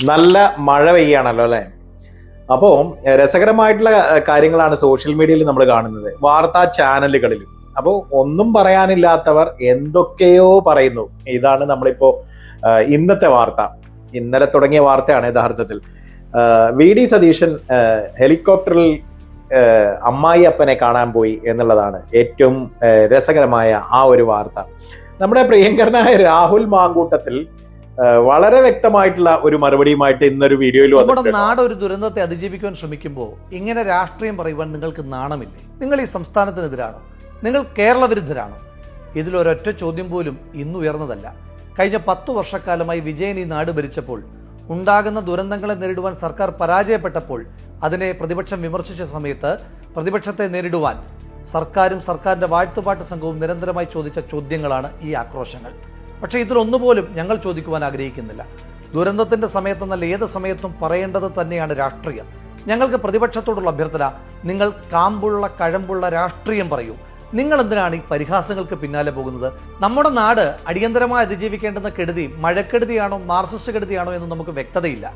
നല്ല മഴ പെയ്യാണല്ലോ അല്ലെ. അപ്പോൾ രസകരമായിട്ടുള്ള കാര്യങ്ങളാണ് സോഷ്യൽ മീഡിയയിൽ നമ്മൾ കാണുന്നത്, വാർത്താ ചാനലുകളിലും. അപ്പോൾ ഒന്നും പറയാനില്ലാത്തവർ എന്തൊക്കെയോ പറയുന്നു. ഇതാണ് നമ്മളിപ്പോ ഇന്നത്തെ വാർത്ത. ഇന്നലെ തുടങ്ങിയ വാർത്തയാണ് യഥാർത്ഥത്തിൽ. വി.ഡി. സതീശൻ ഹെലികോപ്റ്ററിൽ അമ്മായി അപ്പനെ കാണാൻ പോയി എന്നുള്ളതാണ് ഏറ്റവും രസകരമായ ആ ഒരു വാർത്ത. നമ്മുടെ പ്രിയങ്കരനായ രാഹുൽ മാങ്കൂട്ടത്തിൽ വളരെ വ്യക്തമായിട്ടുള്ള ഒരു മറുപടിയുമായിട്ട് ഇന്നൊരു വീഡിയോയിൽ നമ്മുടെ നാട് ഒരു ദുരന്തത്തെ അതിജീവിക്കാൻ ശ്രമിക്കുമ്പോൾ ഇങ്ങനെ രാഷ്ട്രീയം പറയുവാൻ നിങ്ങൾക്ക് നാണമില്ലേ? നിങ്ങൾ ഈ സംസ്ഥാനത്തിനെതിരാണോ? നിങ്ങൾ കേരള വിരുദ്ധരാണോ? ഇതിലൊരൊറ്റ ചോദ്യം പോലും ഇന്ന് ഉയർന്നതല്ല. കഴിഞ്ഞ 10 വർഷക്കാലമായി വിജയൻ ഈ നാട് ഭരിച്ചപ്പോൾ ഉണ്ടാകുന്ന ദുരന്തങ്ങളെ നേരിടുവാൻ സർക്കാർ പരാജയപ്പെട്ടപ്പോൾ അതിനെ പ്രതിപക്ഷം വിമർശിച്ച സമയത്ത് പ്രതിപക്ഷത്തെ നേരിടുവാൻ സർക്കാരും സർക്കാരിന്റെ വാഴ്ത്തുപാട്ട് സംഘവും നിരന്തരമായി ചോദിച്ച ചോദ്യങ്ങളാണ് ഈ ആക്രോശങ്ങൾ. പക്ഷേ ഇതിലൊന്നുപോലും ഞങ്ങൾ ചോദിക്കുവാൻ ആഗ്രഹിക്കുന്നില്ല. ദുരന്തത്തിന്റെ സമയത്തെന്നല്ല, ഏത് സമയത്തും പറയേണ്ടത് തന്നെയാണ് രാഷ്ട്രീയം. ഞങ്ങൾക്ക് പ്രതിപക്ഷത്തോടുള്ള അഭ്യർത്ഥന, നിങ്ങൾ കാമ്പുള്ള കഴമ്പുള്ള രാഷ്ട്രീയം പറയൂ. നിങ്ങൾ എന്തിനാണ് ഈ പരിഹാസങ്ങൾക്ക് പിന്നാലെ പോകുന്നത്? നമ്മുടെ നാട് അടിയന്തരമായി അതിജീവിക്കേണ്ടുന്ന കെടുതി മഴക്കെടുതിയാണോ മാർക്സിസ്റ്റ് കെടുതിയാണോ എന്ന് നമുക്ക് വ്യക്തതയില്ല.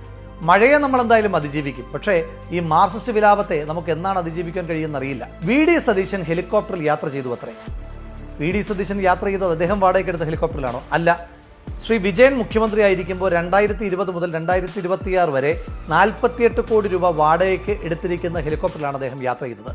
മഴയെ നമ്മൾ എന്തായാലും അതിജീവിക്കും. പക്ഷേ ഈ മാർക്സിസ്റ്റ് വിലാപത്തെ നമുക്ക് എന്നാണ് അതിജീവിക്കാൻ കഴിയുമെന്നറിയില്ല. വി.ഡി. സതീശൻ ഹെലികോപ്റ്ററിൽ യാത്ര ചെയ്തു അത്രേ. വി.ഡി. സതീശൻ യാത്ര ചെയ്തത് അദ്ദേഹം വാടകയ്ക്കെടുത്ത ഹെലികോപ്റ്ററിലാണോ? അല്ല. ശ്രീ വിജയൻ മുഖ്യമന്ത്രി ആയിരിക്കുമ്പോൾ 2020 മുതൽ 2026 വരെ 48 കോടി രൂപ വാടകയ്ക്ക് എടുത്തിരിക്കുന്ന ഹെലികോപ്റ്ററിലാണ് അദ്ദേഹം യാത്ര ചെയ്തത്.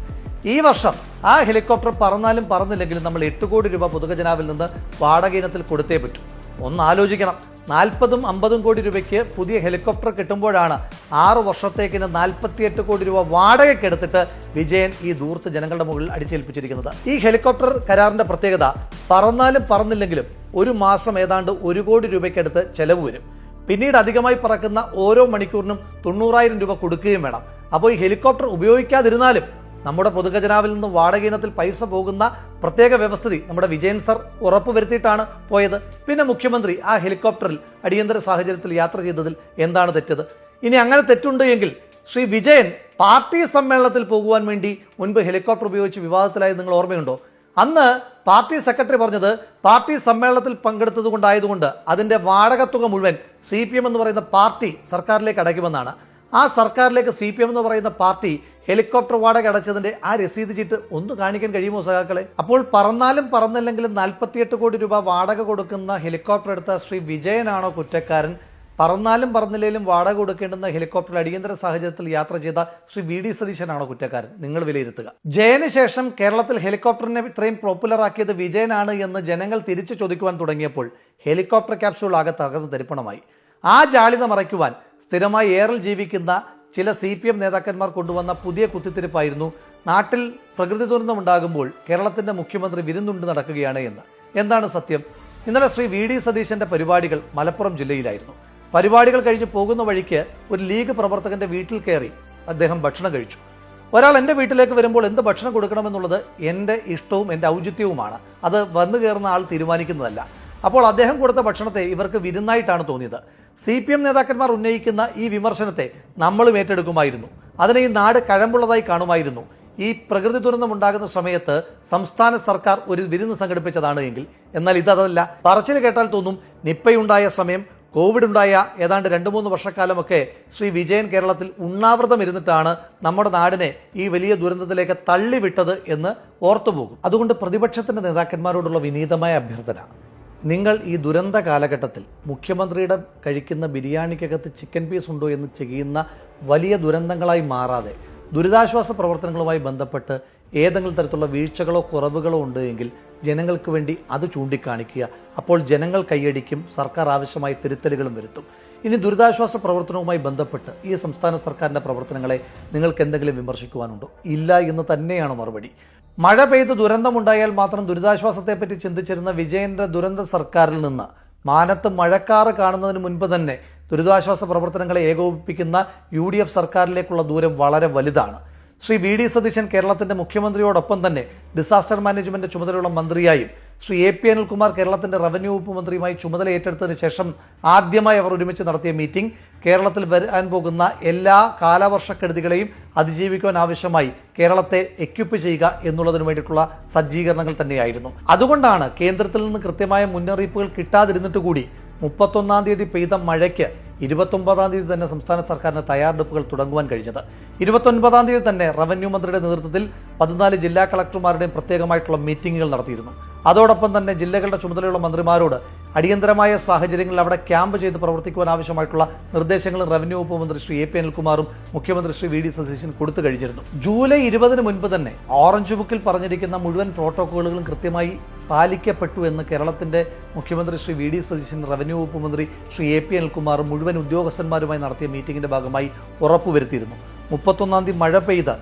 ഈ വർഷം ആ ഹെലികോപ്റ്റർ പറന്നാലും പറന്നില്ലെങ്കിലും നമ്മൾ 8 കോടി രൂപ പൊതുഖജനാവിൽ നിന്ന് വാടക ഇനത്തിൽ കൊടുത്തേ പറ്റൂ. ഒന്ന് ആലോചിക്കണം. 40-50 കോടി രൂപയ്ക്ക് പുതിയ ഹെലികോപ്റ്റർ കിട്ടുമ്പോഴാണ് 6 വർഷത്തേക്കിന് 48 കോടി രൂപ വാടകയ്ക്കെടുത്തിട്ട് വിജയൻ ഈ ദൂർത്ത് ജനങ്ങളുടെ മുകളിൽ അടിച്ചേൽപ്പിച്ചിരിക്കുന്നത്. ഈ ഹെലികോപ്റ്റർ കരാറിന്റെ പ്രത്യേകത, പറന്നാലും പറന്നില്ലെങ്കിലും ഒരു മാസം ഏതാണ്ട് 1 കോടി രൂപയ്ക്കടുത്ത് ചെലവ് വരും. പിന്നീട് അധികമായി പറക്കുന്ന ഓരോ മണിക്കൂറിനും 90,000 രൂപ കൊടുക്കുകയും വേണം. അപ്പോൾ ഈ ഹെലികോപ്റ്റർ ഉപയോഗിക്കാതിരുന്നാലും നമ്മുടെ പൊതുഖജനാവിൽ നിന്ന് വാടക ഇനത്തിൽ പൈസ പോകുന്ന പ്രത്യേക വ്യവസ്ഥിതി നമ്മുടെ വിജയൻ സർ ഉറപ്പുവരുത്തിയിട്ടാണ് പോയത്. പിന്നെ മുഖ്യമന്ത്രി ആ ഹെലികോപ്റ്ററിൽ അടിയന്തര സാഹചര്യത്തിൽ യാത്ര ചെയ്തതിൽ എന്താണ് തെറ്റത്? ഇനി അങ്ങനെ തെറ്റുണ്ട് എങ്കിൽ ശ്രീ വിജയൻ പാർട്ടി സമ്മേളനത്തിൽ പോകുവാൻ വേണ്ടി മുൻപ് ഹെലികോപ്റ്റർ ഉപയോഗിച്ച് വിവാദത്തിലായത് നിങ്ങൾ ഓർമ്മയുണ്ടോ? അന്ന് പാർട്ടി സെക്രട്ടറി പറഞ്ഞത് പാർട്ടി സമ്മേളനത്തിൽ പങ്കെടുത്തത് കൊണ്ടായതുകൊണ്ട് അതിന്റെ വാടക തുക മുഴുവൻ CPM എന്ന് പറയുന്ന പാർട്ടി സർക്കാരിലേക്ക് അടയ്ക്കുമെന്നാണ്. ആ സർക്കാരിലേക്ക് CPM എന്ന് പറയുന്ന പാർട്ടി ഹെലികോപ്റ്റർ വാടക അടച്ചതിന്റെ ആ രസീത് ചീട്ട് ഒന്ന് കാണിക്കാൻ കഴിയുമോ സഖാക്കളെ? അപ്പോൾ പറന്നാലും പറന്നില്ലെങ്കിലും 48 കോടി രൂപ വാടക കൊടുക്കുന്ന ഹെലികോപ്റ്റർ എടുത്ത ശ്രീ വിജയനാണോ കുറ്റക്കാരൻ? പറന്നാലും പറന്നില്ലെങ്കിലും വാടക കൊടുക്കേണ്ടുന്ന ഹെലികോപ്റ്ററിൽ അടിയന്തര സാഹചര്യത്തിൽ യാത്ര ചെയ്ത ശ്രീ വി.ഡി. സതീശനാണോ കുറ്റക്കാരൻ? നിങ്ങൾ വിലയിരുത്തുക. ജയന് ശേഷം കേരളത്തിൽ ഹെലികോപ്റ്ററിനെ ഇത്രയും പോപ്പുലർ ആക്കിയത് വിജയനാണ് എന്ന് ജനങ്ങൾ തിരിച്ചു ചോദിക്കുവാൻ തുടങ്ങിയപ്പോൾ ഹെലികോപ്റ്റർ ക്യാപ്സ്യൂൾ ആകെ തകർന്ന് തരിപ്പണമായി. ആ ജാളിത മറയ്ക്കുവാൻ സ്ഥിരമായി എയറിൽ ജീവിക്കുന്ന ചില CPM നേതാക്കന്മാർ കൊണ്ടുവന്ന പുതിയ കുത്തിത്തിരിപ്പായിരുന്നു നാട്ടിൽ പ്രകൃതി ദുരന്തമുണ്ടാകുമ്പോൾ കേരളത്തിന്റെ മുഖ്യമന്ത്രി വിരുന്നുണ്ട് നടക്കുകയാണ് എന്ന്. എന്താണ് സത്യം? ഇന്നലെ ശ്രീ വി.ഡി. സതീശന്റെ പരിപാടികൾ മലപ്പുറം ജില്ലയിലായിരുന്നു. പരിപാടികൾ കഴിഞ്ഞ് പോകുന്ന വഴിക്ക് ഒരു ലീഗ് പ്രവർത്തകന്റെ വീട്ടിൽ കയറി അദ്ദേഹം ഭക്ഷണം കഴിച്ചു. ഒരാൾ എൻ്റെ വീട്ടിലേക്ക് വരുമ്പോൾ എന്ത് ഭക്ഷണം കൊടുക്കണമെന്നുള്ളത് എൻ്റെ ഇഷ്ടവും എൻ്റെ ഔചിത്യവുമാണ്. അത് വന്നു കയറുന്ന ആൾ തീരുമാനിക്കുന്നതല്ല. അപ്പോൾ അദ്ദേഹം കൊടുത്ത ഭക്ഷണത്തെ ഇവർക്ക് വിരുന്നായിട്ടാണ് തോന്നിയത്. CPM നേതാക്കന്മാർ ഉന്നയിക്കുന്ന ഈ വിമർശനത്തെ നമ്മളും ഏറ്റെടുക്കുമായിരുന്നു. അതിനെ ഈ നാട് കഴമ്പുള്ളതായി കാണുമായിരുന്നു. ഈ പ്രകൃതി ദുരന്തം ഉണ്ടാകുന്ന സമയത്ത് സംസ്ഥാന സർക്കാർ ഒരു വിരുന്ന് സംഘടിപ്പിച്ചതാണ് എങ്കിൽ. എന്നാൽ ഇതല്ല. പറച്ചിൽ കേട്ടാൽ തോന്നും നിപ്പയുണ്ടായ സമയം, കോവിഡ് ഉണ്ടായ ഏതാണ്ട് 2-3 വർഷക്കാലമൊക്കെ ശ്രീ വിജയൻ കേരളത്തിൽ ഉണ്ണാവൃതം ഇരുന്നിട്ടാണ് നമ്മുടെ നാടിനെ ഈ വലിയ ദുരന്തത്തിലേക്ക് തള്ളിവിട്ടത് എന്ന് ഓർത്തുപോകും. അതുകൊണ്ട് പ്രതിപക്ഷത്തിന്റെ നേതാക്കന്മാരോടുള്ള വിനീതമായ അഭ്യർത്ഥന, നിങ്ങൾ ഈ ദുരന്ത കാലഘട്ടത്തിൽ മുഖ്യമന്ത്രിയുടെ കഴിക്കുന്ന ബിരിയാണിക്കകത്ത് ചിക്കൻ പീസ് ഉണ്ടോ എന്ന് ചെയ്യുന്ന വലിയ ദുരന്തങ്ങളായി മാറാതെ ദുരിതാശ്വാസ പ്രവർത്തനങ്ങളുമായി ബന്ധപ്പെട്ട് ഏതെങ്കിലും തരത്തിലുള്ള വീഴ്ചകളോ കുറവുകളോ ഉണ്ട് എങ്കിൽ ജനങ്ങൾക്ക് വേണ്ടി അത് ചൂണ്ടിക്കാണിക്കുക. അപ്പോൾ ജനങ്ങൾ കൈയടിക്കും, സർക്കാർ ആവശ്യമായ തിരുത്തലുകളും വരുത്തും. ഇനി ദുരിതാശ്വാസ പ്രവർത്തനവുമായി ബന്ധപ്പെട്ട് ഈ സംസ്ഥാന സർക്കാരിൻ്റെ പ്രവർത്തനങ്ങളെ നിങ്ങൾക്ക് എന്തെങ്കിലും വിമർശിക്കുവാനുണ്ടോ? ഇല്ല എന്ന് തന്നെയാണ് മറുപടി. മഴ പെയ്ത് ദുരന്തമുണ്ടായാൽ മാത്രം ദുരിതാശ്വാസത്തെപ്പറ്റി ചിന്തിച്ചിരുന്ന വിജയന്റെ ദുരന്ത സർക്കാരിൽ നിന്ന് മാനത്ത് മഴക്കാറ് കാണുന്നതിന് മുൻപ് തന്നെ ദുരിതാശ്വാസ പ്രവർത്തനങ്ങളെ ഏകോപിപ്പിക്കുന്ന UDF സർക്കാരിലേക്കുള്ള ദൂരം വളരെ വലുതാണ്. ശ്രീ വി.ഡി. സതീശൻ കേരളത്തിന്റെ മുഖ്യമന്ത്രിയോടൊപ്പം തന്നെ ഡിസാസ്റ്റർ മാനേജ്മെന്റ് ചുമതലയുള്ള മന്ത്രിയായും ശ്രീ A.P. അനിൽകുമാർ കേരളത്തിന്റെ റവന്യൂ വകുപ്പ് മന്ത്രിയുമായി ചുമതല ഏറ്റെടുത്തതിന് ശേഷം ആദ്യമായി അവർ ഒരുമിച്ച് നടത്തിയ മീറ്റിംഗ് കേരളത്തിൽ വരാൻ പോകുന്ന എല്ലാ കാലവർഷക്കെടുതികളെയും അതിജീവിക്കുവാൻ ആവശ്യമായി കേരളത്തെ എക്യുപ്പ് ചെയ്യുക എന്നുള്ളതിനു വേണ്ടിയിട്ടുള്ള സജ്ജീകരണങ്ങൾ തന്നെയായിരുന്നു. അതുകൊണ്ടാണ് കേന്ദ്രത്തിൽ നിന്ന് കൃത്യമായ മുന്നറിയിപ്പുകൾ കിട്ടാതിരുന്നിട്ട് കൂടി 31-ാം തീയതി പെയ്ത മഴയ്ക്ക് 29-ാം തീയതി തന്നെ സംസ്ഥാന സർക്കാരിന് തയ്യാറെടുപ്പുകൾ തുടങ്ങുവാൻ കഴിഞ്ഞത്. 29-ാം തീയതി തന്നെ റവന്യൂ മന്ത്രിയുടെ നേതൃത്വത്തിൽ 14 ജില്ലാ കളക്ടർമാരുടെയും പ്രത്യേകമായിട്ടുള്ള മീറ്റിംഗുകൾ നടത്തിയിരുന്നു. അതോടൊപ്പം തന്നെ ജില്ലകളുടെ ചുമതലയുള്ള മന്ത്രിമാരോട് അടിയന്തരമായ സാഹചര്യങ്ങളിൽ അവിടെ ക്യാമ്പ് ചെയ്ത് പ്രവർത്തിക്കുവാൻ ആവശ്യമായിട്ടുള്ള നിർദ്ദേശങ്ങളും റവന്യൂ വകുപ്പ് മന്ത്രി ശ്രീ എ പി അനിൽകുമാറും മുഖ്യമന്ത്രി ശ്രീ വി ഡി സതീശൻ കൊടുത്തു കഴിഞ്ഞിരുന്നു. ജൂലൈ 20-ന് മുൻപ് തന്നെ ഓറഞ്ച് ബുക്കിൽ പറഞ്ഞിരിക്കുന്ന മുഴുവൻ പ്രോട്ടോക്കോളുകളും കൃത്യമായി പാലിക്കപ്പെട്ടു എന്ന് കേരളത്തിന്റെ മുഖ്യമന്ത്രി ശ്രീ വി ഡി സതീശൻ, റവന്യൂ വകുപ്പ് മന്ത്രി ശ്രീ എ പി അനിൽകുമാറും മുഴുവൻ ഉദ്യോഗസ്ഥന്മാരുമായി നടത്തിയ മീറ്റിംഗിന്റെ ഭാഗമായി ഉറപ്പുവരുത്തിയിരുന്നു. 31-ാം തീയതി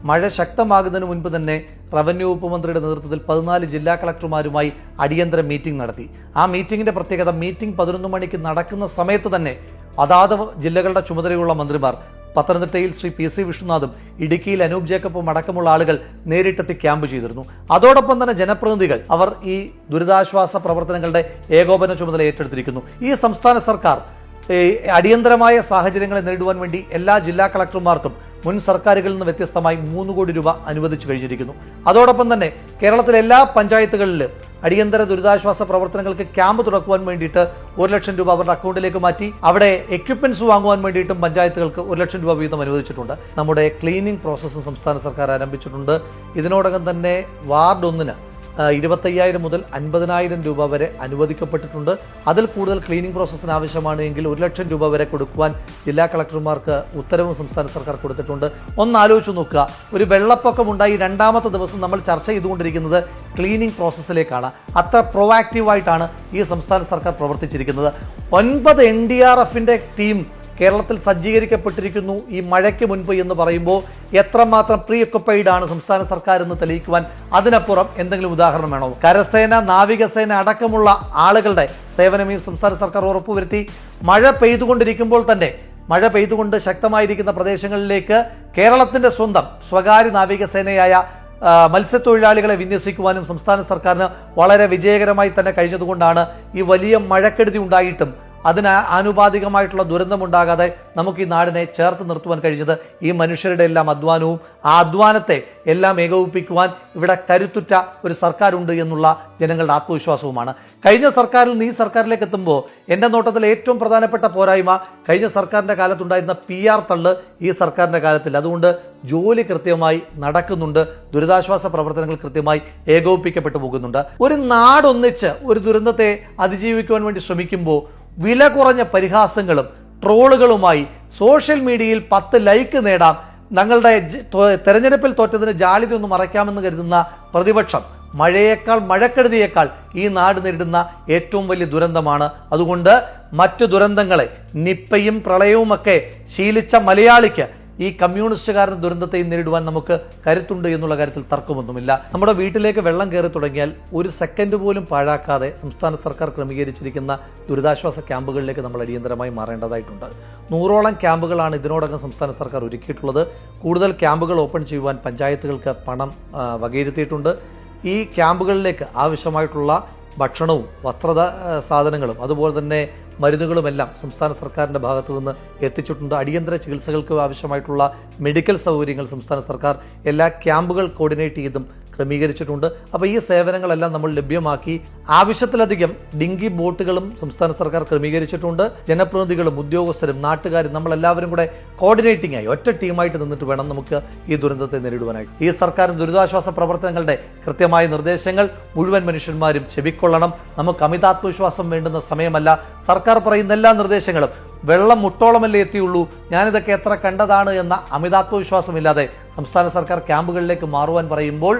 മഴ ശക്തമാകുന്നതിന് മുൻപ് തന്നെ റവന്യൂ വകുപ്പ് മന്ത്രിയുടെ നേതൃത്വത്തിൽ 14 ജില്ലാ കളക്ടർമാരുമായി അടിയന്തര മീറ്റിംഗ് നടത്തി. ആ മീറ്റിംഗിന്റെ പ്രത്യേകത, മീറ്റിംഗ് 11 മണിക്ക് നടക്കുന്ന സമയത്ത് തന്നെ അതാത് ജില്ലകളുടെ ചുമതലയുള്ള മന്ത്രിമാർ, പത്തനംതിട്ടയിൽ ശ്രീ പി സി വിഷ്ണുനാഥും ഇടുക്കിയിൽ അനൂപ് ജേക്കബും അടക്കമുള്ള ആളുകൾ നേരിട്ടെത്തി ക്യാമ്പ് ചെയ്തിരുന്നു. അതോടൊപ്പം തന്നെ ജനപ്രതിനിധികൾ അവർ ഈ ദുരിതാശ്വാസ പ്രവർത്തനങ്ങളുടെ ഏകോപന ചുമതല ഏറ്റെടുത്തിരിക്കുന്നു. ഈ സംസ്ഥാന സർക്കാർ അടിയന്തരമായ സാഹചര്യങ്ങളെ നേരിടുവാൻ വേണ്ടി എല്ലാ ജില്ലാ കളക്ടർമാർക്കും മുൻ സർക്കാരുകളിൽ നിന്ന് വ്യത്യസ്തമായി 3 കോടി രൂപ അനുവദിച്ചു കഴിഞ്ഞിരിക്കുന്നു. അതോടൊപ്പം തന്നെ കേരളത്തിലെ എല്ലാ പഞ്ചായത്തുകളിലും അടിയന്തര ദുരിതാശ്വാസ പ്രവർത്തനങ്ങൾക്ക് ക്യാമ്പ് തുറക്കുവാൻ വേണ്ടിയിട്ട് 1 ലക്ഷം രൂപ അവരുടെ അക്കൗണ്ടിലേക്ക് മാറ്റി. അവിടെ എക്യുപ്മെന്റ്സ് വാങ്ങുവാൻ വേണ്ടിയിട്ടും പഞ്ചായത്തുകൾക്ക് 1 ലക്ഷം രൂപ വീതം അനുവദിച്ചിട്ടുണ്ട്. നമ്മുടെ ക്ലീനിങ് പ്രോസസ്സ് സംസ്ഥാന സർക്കാർ ആരംഭിച്ചിട്ടുണ്ട്. ഇതിനോടകം തന്നെ വാർഡ് 1-ന് 25,000 മുതൽ 50,000 രൂപ വരെ അനുവദിക്കപ്പെട്ടിട്ടുണ്ട്. അതിൽ കൂടുതൽ ക്ലീനിങ് പ്രോസസ്സിന് ആവശ്യമാണ് എങ്കിൽ 1 ലക്ഷം രൂപ വരെ കൊടുക്കുവാൻ ജില്ലാ കളക്ടർമാർക്ക് ഉത്തരവും സംസ്ഥാന സർക്കാർ കൊടുത്തിട്ടുണ്ട്. ഒന്ന് ആലോചിച്ച് നോക്കുക, ഒരു വെള്ളപ്പൊക്കമുണ്ടായി 2ാമത്തെ ദിവസം നമ്മൾ ചർച്ച ചെയ്തുകൊണ്ടിരിക്കുന്നത് ക്ലീനിങ് പ്രോസസ്സിലേക്കാണ്. അത്ര പ്രൊആക്റ്റീവായിട്ടാണ് ഈ സംസ്ഥാന സർക്കാർ പ്രവർത്തിച്ചിരിക്കുന്നത്. 9 NDRFന്റെ ടീം കേരളത്തിൽ സജ്ജീകരിക്കപ്പെട്ടിരിക്കുന്നു ഈ മഴയ്ക്ക് മുൻപ് എന്ന് പറയുമ്പോൾ എത്രമാത്രം പ്രീ ഒക്കുപ്പൈഡ് ആണ് സംസ്ഥാന സർക്കാർ എന്ന് തെളിയിക്കുവാൻ അതിനപ്പുറം എന്തെങ്കിലും ഉദാഹരണം വേണോ? കരസേന, നാവികസേന അടക്കമുള്ള ആളുകളുടെ സേവനം ഈ സംസ്ഥാന സർക്കാർ ഉറപ്പുവരുത്തി. മഴ പെയ്തുകൊണ്ട് ശക്തമായിരിക്കുന്ന പ്രദേശങ്ങളിലേക്ക് കേരളത്തിന്റെ സ്വന്തം സ്വകാര്യ നാവികസേനയായ മത്സ്യത്തൊഴിലാളികളെ വിന്യസിക്കുവാനും സംസ്ഥാന സർക്കാരിന് വളരെ വിജയകരമായി തന്നെ കഴിഞ്ഞതുകൊണ്ടാണ് ഈ വലിയ മഴക്കെടുതി ഉണ്ടായിട്ടും അതിന് ആനുപാതികമായിട്ടുള്ള ദുരന്തമുണ്ടാകാതെ നമുക്ക് ഈ നാടിനെ ചേർത്ത് നിർത്തുവാൻ കഴിഞ്ഞത്. ഈ മനുഷ്യരുടെ എല്ലാം അധ്വാനവും ആ അധ്വാനത്തെ എല്ലാം ഏകോപിപ്പിക്കുവാൻ ഇവിടെ കരുത്തുറ്റ ഒരു സർക്കാരുണ്ട് എന്നുള്ള ജനങ്ങളുടെ ആത്മവിശ്വാസവുമാണ്. കഴിഞ്ഞ സർക്കാരിൽ നിന്ന് ഈ സർക്കാരിലേക്ക് എത്തുമ്പോൾ എൻ്റെ നോട്ടത്തിൽ ഏറ്റവും പ്രധാനപ്പെട്ട പോരായ്മ കഴിഞ്ഞ സർക്കാരിൻ്റെ കാലത്തുണ്ടായിരുന്ന PR തള്ള് ഈ സർക്കാരിൻ്റെ കാലത്തിൽ. അതുകൊണ്ട് ജോലി കൃത്യമായി നടക്കുന്നുണ്ട്, ദുരിതാശ്വാസ പ്രവർത്തനങ്ങൾ കൃത്യമായി ഏകോപിപ്പിക്കപ്പെട്ടു പോകുന്നുണ്ട്. ഒരു നാടൊന്നിച്ച് ഒരു ദുരന്തത്തെ അതിജീവിക്കുവാൻ വേണ്ടി ശ്രമിക്കുമ്പോൾ വില കുറഞ്ഞ പരിഹാസങ്ങളും ട്രോളുകളുമായി സോഷ്യൽ മീഡിയയിൽ 10 ലൈക്ക് നേടാം, ഞങ്ങളുടെ തെരഞ്ഞെടുപ്പിൽ തോറ്റതിന് ജാള്യത ഒന്ന് മറയ്ക്കാമെന്ന് കരുതുന്ന പ്രതിപക്ഷം മഴക്കെടുതിയേക്കാൾ ഈ നാട് നേരിടുന്ന ഏറ്റവും വലിയ ദുരന്തമാണ്. അതുകൊണ്ട് മറ്റു ദുരന്തങ്ങളെ, നിപ്പയും പ്രളയവുമൊക്കെ ശീലിച്ച മലയാളിക്ക് ഈ കമ്മ്യൂണിസ്റ്റുകാരുടെ ദുരന്തത്തെയും നേരിടുവാൻ നമുക്ക് കരുത്തുണ്ട് എന്നുള്ള കാര്യത്തിൽ തർക്കമൊന്നുമില്ല. നമ്മുടെ വീട്ടിലേക്ക് വെള്ളം കയറി തുടങ്ങിയാൽ 1 സെക്കൻഡ് പോലും പാഴാക്കാതെ സംസ്ഥാന സർക്കാർ ക്രമീകരിച്ചിരിക്കുന്ന ദുരിതാശ്വാസ ക്യാമ്പുകളിലേക്ക് നമ്മൾ അടിയന്തരമായി മാറേണ്ടതായിട്ടുണ്ട്. 100ഓളം ക്യാമ്പുകളാണ് ഇതിനോടകം സംസ്ഥാന സർക്കാർ ഒരുക്കിയിട്ടുള്ളത്. കൂടുതൽ ക്യാമ്പുകൾ ഓപ്പൺ ചെയ്യുവാൻ പഞ്ചായത്തുകൾക്ക് പണം വകയിരുത്തിയിട്ടുണ്ട്. ഈ ക്യാമ്പുകളിലേക്ക് ആവശ്യമായിട്ടുള്ള ഭക്ഷണവും വസ്ത്ര സാധനങ്ങളും അതുപോലെ തന്നെ മരുന്നുകളുമെല്ലാം സംസ്ഥാന സർക്കാരിൻ്റെ ഭാഗത്തു നിന്ന് എത്തിച്ചിട്ടുണ്ട്. അടിയന്തര ചികിത്സകൾക്ക് ആവശ്യമായിട്ടുള്ള മെഡിക്കൽ സൗകര്യങ്ങൾ സംസ്ഥാന സർക്കാർ എല്ലാ ക്യാമ്പുകൾ കോർഡിനേറ്റ് ചെയ്തും ക്രമീകരിച്ചിട്ടുണ്ട്. അപ്പോൾ ഈ സേവനങ്ങളെല്ലാം നമ്മൾ ലഭ്യമാക്കി. ആവശ്യത്തിലധികം ഡിങ്കി ബോട്ടുകളും സംസ്ഥാന സർക്കാർ ക്രമീകരിച്ചിട്ടുണ്ട്. ജനപ്രതിനിധികളും ഉദ്യോഗസ്ഥരും നാട്ടുകാരും നമ്മളെല്ലാവരും കൂടെ കോർഡിനേറ്റിംഗ് ആയി ഒറ്റ ടീമായിട്ട് നിന്നിട്ട് വേണം നമുക്ക് ഈ ദുരന്തത്തെ നേരിടുവാനായിട്ട്. ഈ സർക്കാർ ദുരിതാശ്വാസ പ്രവർത്തനങ്ങളുടെ കൃത്യമായ നിർദ്ദേശങ്ങൾ മുഴുവൻ മനുഷ്യന്മാരും ചെവിക്കൊള്ളണം. നമുക്ക് അമിതാത്മവിശ്വാസം വേണ്ടുന്ന സമയമല്ല. സർക്കാർ പറയുന്ന എല്ലാ നിർദ്ദേശങ്ങളും വെള്ളം മുട്ടോളമല്ലേ എത്തിയുള്ളൂ, ഞാനിതൊക്കെ എത്ര കണ്ടതാണ് എന്ന അമിതാത്മവിശ്വാസമില്ലാതെ സംസ്ഥാന സർക്കാർ ക്യാമ്പുകളിലേക്ക് മാറുവാൻ പറയുമ്പോൾ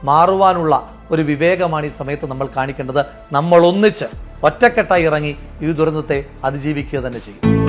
മാറുവാനുള്ള ഒരു വിവേകമാണ് ഈ സമയത്ത് നമ്മൾ കാണിക്കേണ്ടത്. നമ്മൾ ഒന്നിച്ച് ഒറ്റക്കെട്ടായി ഇറങ്ങി ഈ ദുരന്തത്തെ അതിജീവിക്കുക തന്നെ ചെയ്യും.